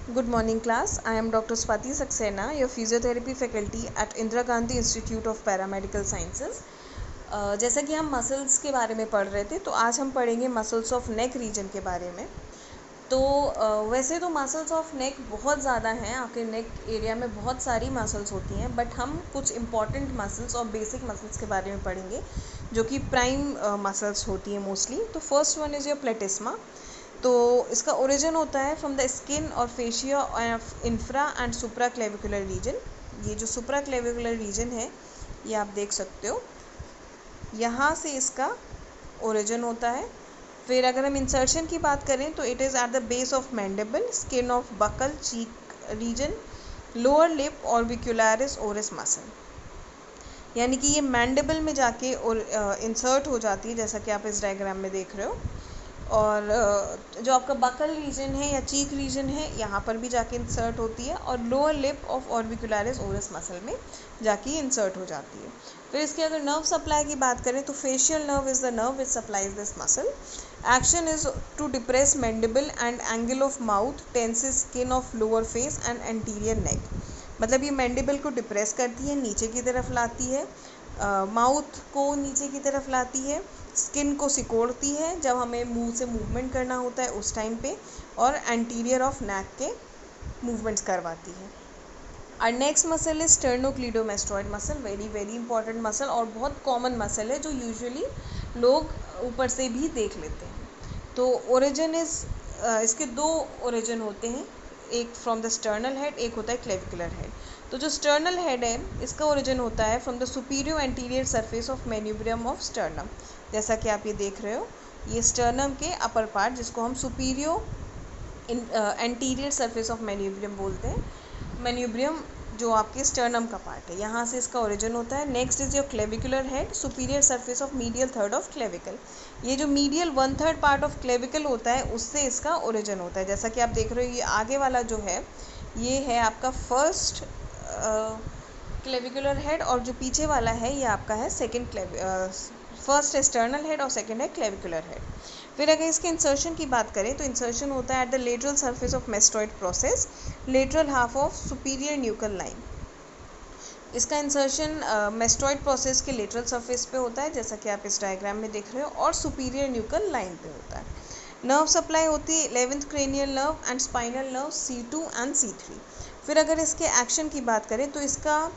Good morning class. I am Dr. Swati Saxena, your physiotherapy faculty at Indira Gandhi Institute of Paramedical Sciences. जैसा कि हम muscles के बारे में पढ़ रहे थे, तो आज हम पढ़ेंगे मसल्स ऑफ नेक रीजन के बारे में। तो वैसे तो मसल्स ऑफ नेक बहुत ज़्यादा हैं, आपके नेक एरिया में बहुत सारी मसल्स होती हैं, बट हम कुछ इंपॉर्टेंट मसल्स और बेसिक मसल्स के बारे में पढ़ेंगे जो कि प्राइम मसल्स होती हैं मोस्टली। तो first one is your platysma. तो इसका ओरिजिन होता है फ्रॉम द स्किन और fascia of infra and supra clavicular region. ये जो सुप्रा क्लेविकुलर रीजन है ये आप देख सकते हो, यहाँ से इसका ओरिजिन होता है। फिर अगर हम इंसर्शन की बात करें तो it is at the base of mandible, skin of buccal, cheek region, lower lip orbicularis oris muscle. यानी कि ये मैंडिबल में जाके और इंसर्ट हो जाती है, जैसा कि आप इस डायग्राम में देख रहे हो। और जो आपका बकल रीजन है या चीक रीजन है, यहाँ पर भी जाके इंसर्ट होती है, और lower lip of orbicularis oris muscle में जाके इंसर्ट हो जाती है। फिर इसके अगर नर्व सप्लाई की बात करें तो facial nerve is the nerve which supplies this muscle. Action is to depress mandible and angle of mouth, tenses skin of lower face and anterior neck. मतलब ये मैंडिबल को डिप्रेस करती है, नीचे की तरफ लाती है, माउथ को नीचे की तरफ लाती है, स्किन को सिकोड़ती है जब हमें मुंह से मूवमेंट करना होता है उस टाइम पे, और एंटीरियर ऑफ नेक के मूवमेंट्स करवाती है। और next muscle is sternocleidomastoid muscle, very very important muscle और बहुत कॉमन मसल है जो यूजुअली लोग ऊपर से भी देख लेते हैं। तो ओरिजिन इज इसके दो ओरिजिन होते हैं, एक फ्रॉम द स्टर्नल हेड, एक होता है क्लेविकुलर हेड। तो जो स्टर्नल हेड है इसका ओरिजिन होता है from the superior anterior surface of manubrium of sternum. जैसा कि आप ये देख रहे हो, ये स्टर्नम के अपर पार्ट जिसको हम superior anterior surface of manubrium बोलते हैं, मेन्यूब्रियम जो आपके स्टर्नम का पार्ट है, यहाँ से इसका ओरिजिन होता है। Next is your clavicular head, superior surface of medial third of clavicle. ये जो मीडियल 1/3 पार्ट ऑफ क्लेविकल होता है उससे इसका ओरिजिन होता है। जैसा कि आप देख रहे हो, ये आगे वाला जो है ये है आपका फर्स्ट क्लेविकुलर हेड, और जो पीछे वाला है ये आपका है सेकेंड फर्स्ट एक्सटर्नल हेड और सेकेंड है क्लेविकुलर हेड। फिर अगर इसके इंसर्शन की बात करें तो इंसर्शन होता है at the lateral surface of mastoid process, lateral half of superior nuchal line. इसका इंसर्शन मेस्टॉइड प्रोसेस के लेटरल सरफेस पे होता है, जैसा कि आप इस डायग्राम में देख रहे हो, और सुपीरियर न्यूकल लाइन पे होता है। नर्व सप्लाई होती है 11th cranial nerve and spinal nerve C2 and C3। फिर अगर इसके एक्शन की बात करें तो इसका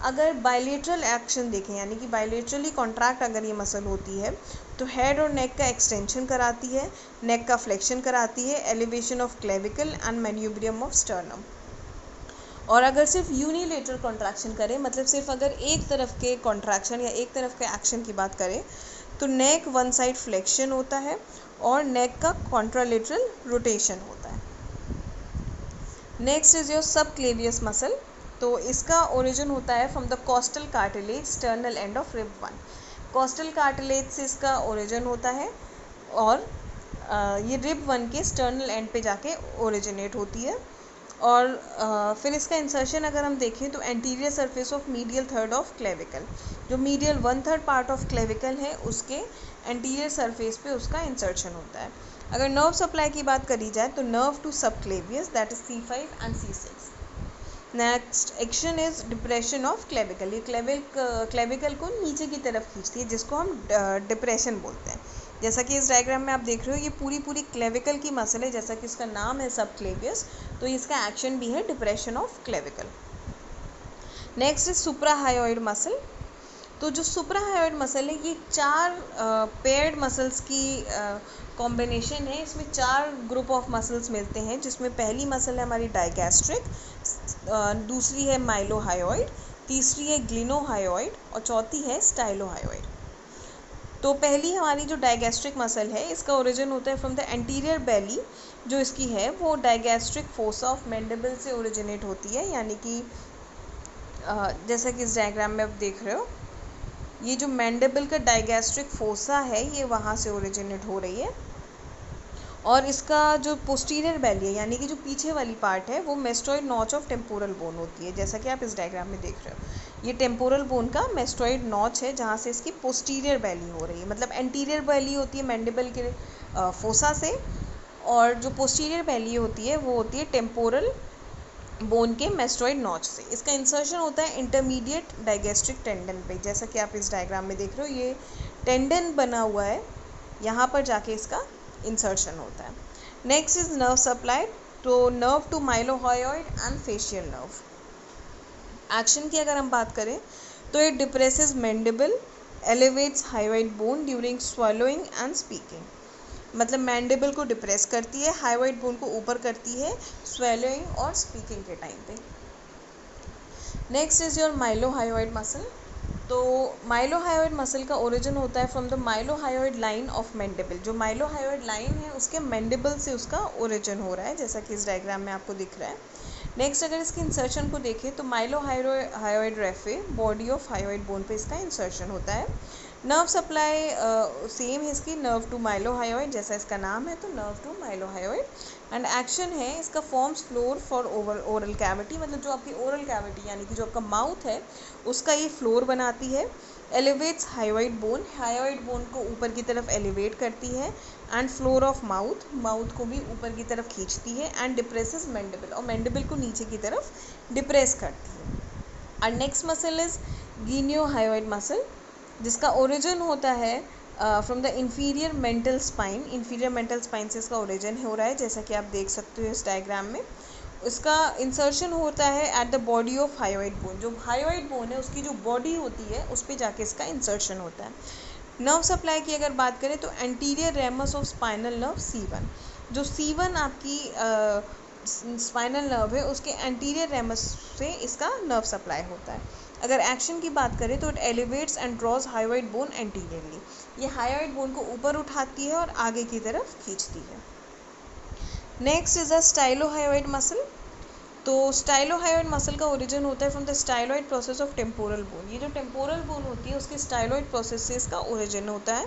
अगर बायलेटरल एक्शन देखें, यानी कि बायलेटरली कॉन्ट्रैक्ट अगर ये मसल होती है तो हेड और नेक का एक्सटेंशन कराती है, नेक का फ्लेक्शन कराती है, elevation of clavicle and manubrium of sternum. और अगर सिर्फ यूनिलेटरल कॉन्ट्रैक्शन करें, मतलब सिर्फ अगर एक तरफ के कॉन्ट्रैक्शन या एक तरफ के एक्शन की बात करें तो नेक वन साइड फ्लेक्शन होता है और नेक का कॉन्ट्रालेटरल रोटेशन होता है। Next is your subclavius muscle. तो इसका ओरिजिन होता है from the costal cartilage, sternal end of rib 1। Costal cartilage से इसका ओरिजिन होता है और ये रिब 1 के स्टर्नल एंड पे जाके ओरिजिनेट होती है। और फिर इसका इंसर्शन अगर हम देखें तो anterior surface of medial third of clavicle, जो मीडियल 1/3 पार्ट ऑफ क्लेविकल है उसके एंटीरियर सरफेस पे उसका इंसर्शन होता है। अगर नर्व सप्लाई की बात करी जाए तो nerve to subclavius, that is C5 and C6। Next action is depression of clavicle. ये क्लेविकल को नीचे की तरफ खींचती है, जिसको हम डिप्रेशन बोलते हैं। जैसा कि इस डायग्राम में आप देख रहे हो, ये पूरी क्लेविकल की मसल है, जैसा कि इसका नाम है सबक्लेवियस, तो इसका एक्शन भी है depression of clavicle. Next is सुप्राहायोइड muscle. तो जो सुप्राहायोइड मसल है ये 4 पेयर्ड मसल्स की कॉम्बिनेशन है। इसमें 4 ग्रुप ऑफ मसल्स मिलते हैं, जिसमें पहली मसल है हमारी डाइगैस्ट्रिक, दूसरी है माइलोहायोइड, तीसरी है ग्लिनोहायोइड और चौथी है स्टाइलोहायोइड। तो पहली हमारी जो डाइगैस्ट्रिक मसल है इसका ओरिजिन होता है फ्रॉम द एंटीरियर बेली, जो इसकी है वो डाइगैस्ट्रिक फोसा ऑफ मैंडिबल से ओरिजिनेट होती है। यानी कि जैसा कि इस डायग्राम में आप देख रहे हो, ये जो मैंडिबल का डाइगैस्ट्रिक फोसा है ये वहाँ से ओरिजिनेट हो रही है। और इसका जो पोस्टीरियर बेली है, यानी कि जो पीछे वाली पार्ट है, वो mastoid notch of temporal bone होती है, जैसा कि आप इस डायग्राम में देख रहे हो। ये टेम्पोरल बोन का मेस्टॉइड नॉच है जहाँ से इसकी पोस्टीरियर बेली हो रही है। मतलब एंटीरियर बेली होती है मैंडिबल के फोसा से, और जो पोस्टीरियर वैली होती है वो होती है टेम्पोरल बोन के मेस्टोइड नॉच से। इसका इंसर्शन होता है इंटरमीडिएट डाइगेस्ट्रिक टेंडन पे, जैसा कि आप इस डायग्राम में देख रहे हो, ये टेंडन बना हुआ है, यहाँ पर जाके इसका इंसर्शन होता है। नेक्स्ट इज नर्व सप्लाई, तो nerve to mylohyoid and facial nerve. Action की अगर हम बात करें तो it depresses mandible, elevates hyoid bone during swallowing and speaking. मतलब मैंडिबल को डिप्रेस करती है, हाइवाइड बोन को ऊपर करती है स्वेलोइंग और स्पीकिंग के टाइम पे। Next is your mylohyoid muscle. तो माइलोहायोइड मसल का ओरिजिन होता है from the mylohyoid line of mandible. जो माइलोहायोइड लाइन है उसके मैंडिबल से उसका ओरिजिन हो रहा है, जैसा कि इस डायग्राम में आपको दिख रहा है। नेक्स्ट अगर इसके इंसर्शन को देखें तो mylohyoid raphe body of hyoid bone पे इसका इंसर्शन होता है। नर्व सप्लाई सेम है इसकी, नर्व टू माइलोहायोइड, जैसा इसका नाम है, तो nerve to mylohyoid. And action है इसका forms floor for oral cavity, मतलब जो आपकी ओरल कैविटी यानी कि जो आपका माउथ है उसका ये फ्लोर बनाती है। Elevates hyoid bone, hyoid bone को ऊपर की तरफ एलिवेट करती है। And floor of mouth, mouth को भी ऊपर की तरफ खींचती है। एंड डिप्रेसेस मैंडिबल, और मैंडिबल को नीचे की तरफ डिप्रेस करती है। और नेक्स्ट मसल इज गीनियोहायोइड मसल, जिसका ओरिजिन होता है from the inferior mental spine. Inferior mental spine से इसका ओरिजिन हो रहा है, जैसा कि आप देख सकते हो इस डायग्राम में। इसका इंसर्शन होता है at the body of hyoid bone. जो हायोइड बोन है उसकी जो बॉडी होती है उस पर जाके इसका इंसर्शन होता है। नर्व सप्लाई की अगर बात करें तो anterior ramus of spinal nerve C1। जो C1 आपकी स्पाइनल नर्व है उसके एंटीरियर रेमस से इसका नर्व सप्लाई होता है। अगर एक्शन की बात करें तो it elevates and draws hyoid bone anteriorly. ये हायोइड बोन को ऊपर उठाती है और आगे की तरफ खींचती है। Next is a स्टाइलोहायोइड muscle. तो स्टाइलोहायोइड मसल का ओरिजिन होता है from the styloid process of temporal bone. ये जो टेम्पोरल बोन होती है उसके स्टाइलॉइड प्रोसेस से इसका ओरिजिन होता है।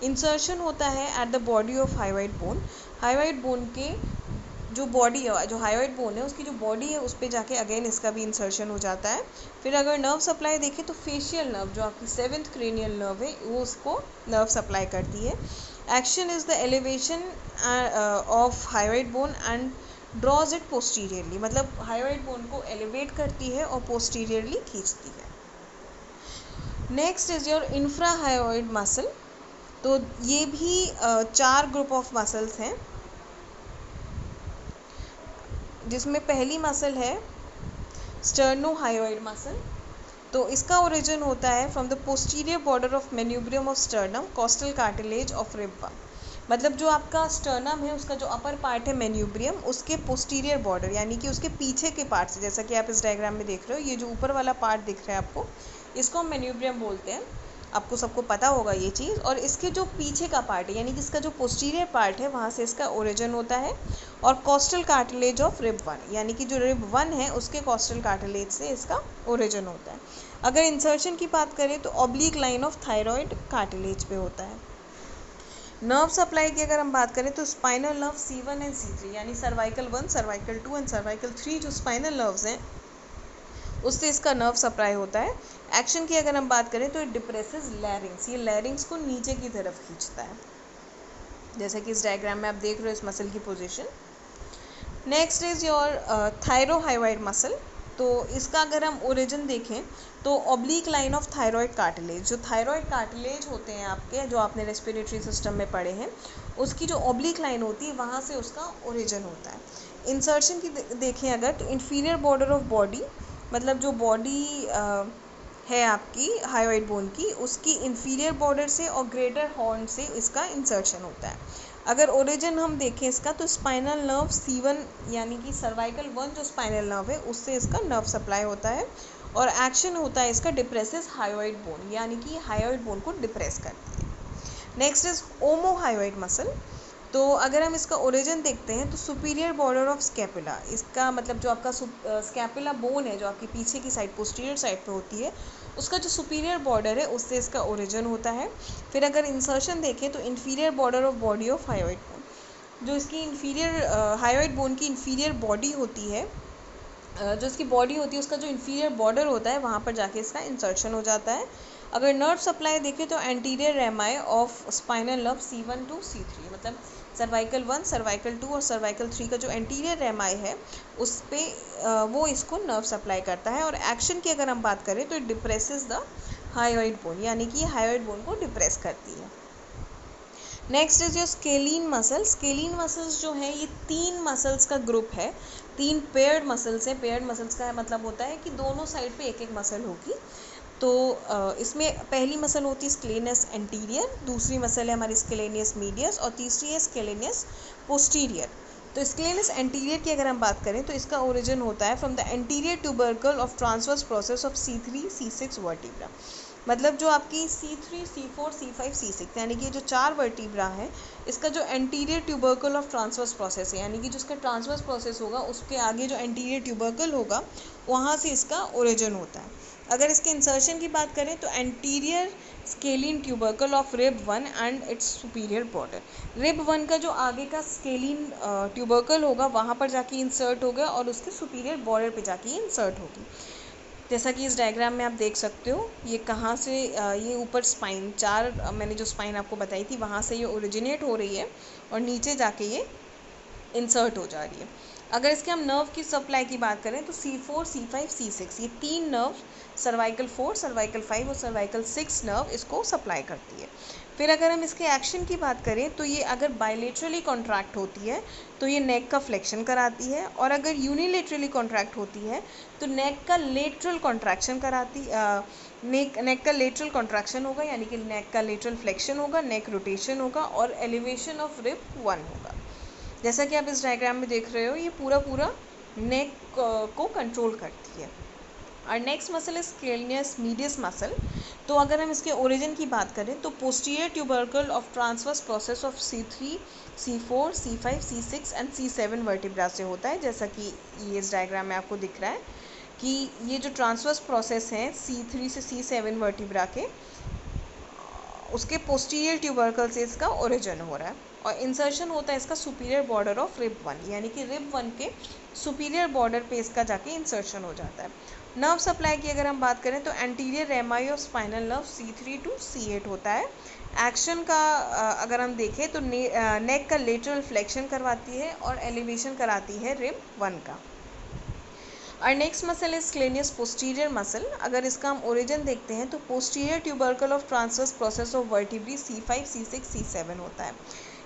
इंसर्शन होता है at the body of hyoid bone. Hyoid bone के जो बॉडी है, जो हाइवाइड बोन है उसकी जो बॉडी है उस पर जाके अगेन इसका भी इंसर्शन हो जाता है। फिर अगर नर्व सप्लाई देखें तो फेशियल नर्व, जो आपकी 7th क्रेनियल नर्व है, वो उसको नर्व सप्लाई करती है। Action is the elevation of hyoid bone and draws it posteriorly, मतलब हाइवाइड बोन को एलिवेट करती है और पोस्टीरियरली खींचती है। Next is your infrahyoid muscle. तो ये भी 4 ग्रुप ऑफ मसल्स हैं, जिसमें पहली मसल है स्टर्नोहायोइड मसल। तो इसका ओरिजिन होता है from the posterior border of manubrium of sternum, costal cartilage of rib. मतलब जो आपका स्टर्नम है उसका जो अपर पार्ट है मेन्यूब्रियम, उसके पोस्टीरियर बॉर्डर यानी कि उसके पीछे के पार्ट से, जैसा कि आप इस डायग्राम में देख रहे हो, ये जो ऊपर वाला पार्ट दिख रहा है आपको, इसको हम मेन्यूब्रियम बोलते हैं, आपको सबको पता होगा ये चीज़। और इसके जो पीछे का पार्ट है यानी कि इसका जो पोस्टीरियर पार्ट है वहाँ से इसका ओरिजिन होता है। और कोस्टल कार्टिलेज ऑफ रिब 1 यानी कि जो रिब 1 है उसके कोस्टल कार्टिलेज से इसका ओरिजिन होता है। अगर इंसर्शन की बात करें तो oblique line of thyroid cartilage पे होता है। नर्व सप्लाई की अगर हम बात करें तो spinal nerve C1 and C3 यानी सर्वाइकल 1, सर्वाइकल 2 एंड सर्वाइकल 3 जो स्पाइनल नर्व्स हैं उससे इसका नर्व सप्लाई होता है। एक्शन की अगर हम बात करें तो इट डिप्रेसेस लैरिंग्स, ये लैरिंग्स को नीचे की तरफ खींचता है, जैसा कि इस डायग्राम में आप देख रहे हो इस मसल की position. Next is your thyrohyoid muscle. तो इसका अगर हम ओरिजिन देखें तो oblique line of thyroid cartilage, जो थायराइड कार्टिलेज होते हैं आपके, जो आपने रेस्पिरेटरी सिस्टम में पढ़े हैं, उसकी जो ऑब्लिक लाइन होती है वहाँ से उसका ओरिजिन होता है। इंसर्शन की देखें अगर तो इंफीरियर बॉर्डर ऑफ बॉडी, मतलब जो बॉडी है आपकी हायोइड बोन की, उसकी इंफीरियर बॉर्डर से और ग्रेटर हॉर्न से इसका इंसर्शन होता है। अगर ओरिजिन हम देखें इसका तो स्पाइनल नर्व C1 यानी कि सर्वाइकल 1 जो स्पाइनल नर्व है उससे इसका नर्व सप्लाई होता है। और एक्शन होता है इसका डिप्रेसेस हायोइड बोन, यानी कि हायोइड बोन को डिप्रेस करती है। Next is ओमोहायोइड muscle. तो अगर हम इसका ओरिजिन देखते हैं तो सुपीरियर बॉर्डर ऑफ स्कैपुला, इसका मतलब जो आपका स्कैपुला बोन है जो आपकी पीछे की साइड पोस्टीरियर साइड पे होती है, उसका जो सुपीरियर बॉर्डर है उससे इसका ओरिजिन होता है। फिर अगर इंसर्शन देखें तो inferior border of body of hyoid bone, जो इसकी इंफीरियर हायोइड बोन की इंफीरियर बॉडी होती है, जो इसकी बॉडी होती है उसका जो इंफीरियर बॉर्डर होता है वहाँ पर जाके इसका इंसर्शन हो जाता है। अगर नर्व सप्लाई देखें तो anterior रेमाई of spinal nerve C1 to C3, मतलब सर्वाइकल 1, सर्वाइकल 2 और सर्वाइकल 3 का जो एंटीरियर रेमाई है उस पे वो इसको नर्व सप्लाई करता है। और एक्शन की अगर हम बात करें तो it depresses the hyoid bone, यानी कि हायोइड बोन को डिप्रेस करती है। Next is your scalene muscle. Scalene muscles जो है ये 3 मसल्स का ग्रुप है, 3 पेयर्ड मसल्स है। पेयर्ड मसल्स का मतलब होता है कि दोनों साइड पे एक एक मसल होगी। तो इसमें पहली मसल होती है स्केलेनियस एंटीरियर, दूसरी मसल है हमारी स्केलेनियस मीडियस और तीसरी है स्केलेनियस पोस्टीरियर। तो स्केलेनियस एंटीरियर की अगर हम बात करें तो इसका ओरिजिन होता है from the anterior tubercle of transverse process of C3 C6 vertebra. मतलब जो आपकी C3 C4 C5 C6 यानी कि जो 4 वर्टिब्रा है, इसका जो anterior tubercle of transverse process है, यानी कि जो इसका ट्रांसवर्स प्रोसेस होगा उसके आगे जो एंटीरियर ट्यूबरकल होगा वहाँ से इसका ओरिजिन होता है। अगर इसके इंसर्शन की बात करें तो anterior scalene tubercle of rib 1 and it's superior border. Rib 1 का जो आगे का स्केलीन ट्यूबरकल होगा वहाँ पर जाके इंसर्ट होगा और उसके सुपीरियर बॉर्डर पे जाके इंसर्ट होगी। जैसा कि इस डायग्राम में आप देख सकते हो, ये कहाँ से ये ऊपर स्पाइन 4 मैंने जो स्पाइन आपको बताई थी वहाँ से ये ओरिजिनेट हो रही है और नीचे जाके ये इंसर्ट हो जा रही है। अगर इसके हम नर्व की सप्लाई की बात करें तो C4 C5 C6 ये 3 नर्व सर्वाइकल 4 सर्वाइकल 5 और सर्वाइकल 6 नर्व इसको सप्लाई करती है। फिर अगर हम इसके एक्शन की बात करें तो ये अगर बायलेटरली कॉन्ट्रैक्ट होती है तो ये नेक का फ्लेक्शन कराती है, और अगर यूनिलेटरली कॉन्ट्रैक्ट होती है तो नेक का लेटरल कॉन्ट्रैक्शन कराती नेक का लेटरल कॉन्ट्रैक्शन होगा, यानी कि नेक का लेटरल फ्लेक्शन होगा, नेक रोटेशन होगा और एलिवेशन ऑफ रिब 1 होगा। जैसा कि आप इस डायग्राम में देख रहे हो, ये पूरा नेक को कंट्रोल करती है। और next muscle is scalenus medius muscle. तो अगर हम इसके ओरिजिन की बात करें तो posterior tubercle of transverse process of C3 C4 C5 C6 and C7 vertebra से होता है। जैसा कि ये इस डायग्राम में आपको दिख रहा है कि ये जो ट्रांसवर्स प्रोसेस हैं C3 से C7 वर्टिब्रा के, उसके पोस्टीरियर ट्यूबरकल से इसका ओरिजिन हो रहा है और इंसर्शन होता है इसका सुपीरियर बॉर्डर ऑफ रिब 1, यानी कि रिब 1 के सुपीरियर बॉर्डर पे इसका जाके इंसर्शन हो जाता है। नर्व सप्लाई की अगर हम बात करें तो anterior रेमाई of spinal nerve C3 to C8 होता है। एक्शन का अगर हम देखें तो नेक का लेटरल फ्लेक्शन करवाती है और एलिवेशन कराती है रिब 1 का। और next muscle is scalenus posterior muscle. अगर इसका हम ओरिजिन देखते हैं तो posterior tubercle of transverse process of vertebrae C5 C6 C7 होता है,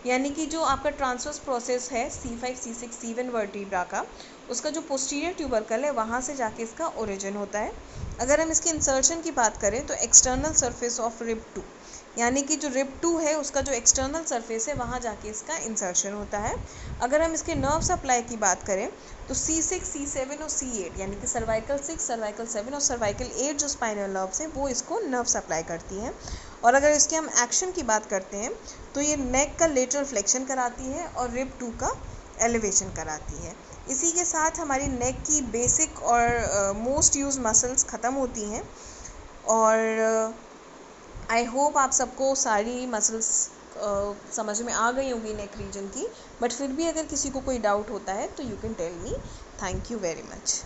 यानी कि जो आपका ट्रांसवर्स प्रोसेस है C5 C6 C7 वर्टिब्रा का, उसका जो पोस्टीरियर ट्यूबरकल है वहाँ से जाके इसका ओरिजिन होता है। अगर हम इसकी इंसर्शन की बात करें तो एक्सटर्नल सरफेस ऑफ रिब 2, यानी कि जो रिब 2 है उसका जो एक्सटर्नल सरफेस है वहाँ जाके इसका इंसर्शन होता है। अगर हम इसके नर्व सप्लाई की बात करें तो C6 C7 और C8 यानी कि सर्वाइकल 6 सर्वाइकल 7 और सर्वाइकल 8 जो स्पाइनल नर्व्स हैं वो इसको नर्व सप्लाई करती हैं। और अगर इसके हम एक्शन की बात करते हैं तो ये नेक का लेटरल फ्लेक्शन कराती है और रिब 2 का एलिवेशन कराती है। इसी के साथ हमारी नेक की बेसिक और मोस्ट यूज मसल्स ख़त्म होती हैं। और आई होप आप सबको सारी मसल्स समझ में आ गई होंगी नेक रीजन की, बट फिर भी अगर किसी को कोई डाउट होता है तो you can tell me. Thank you very much.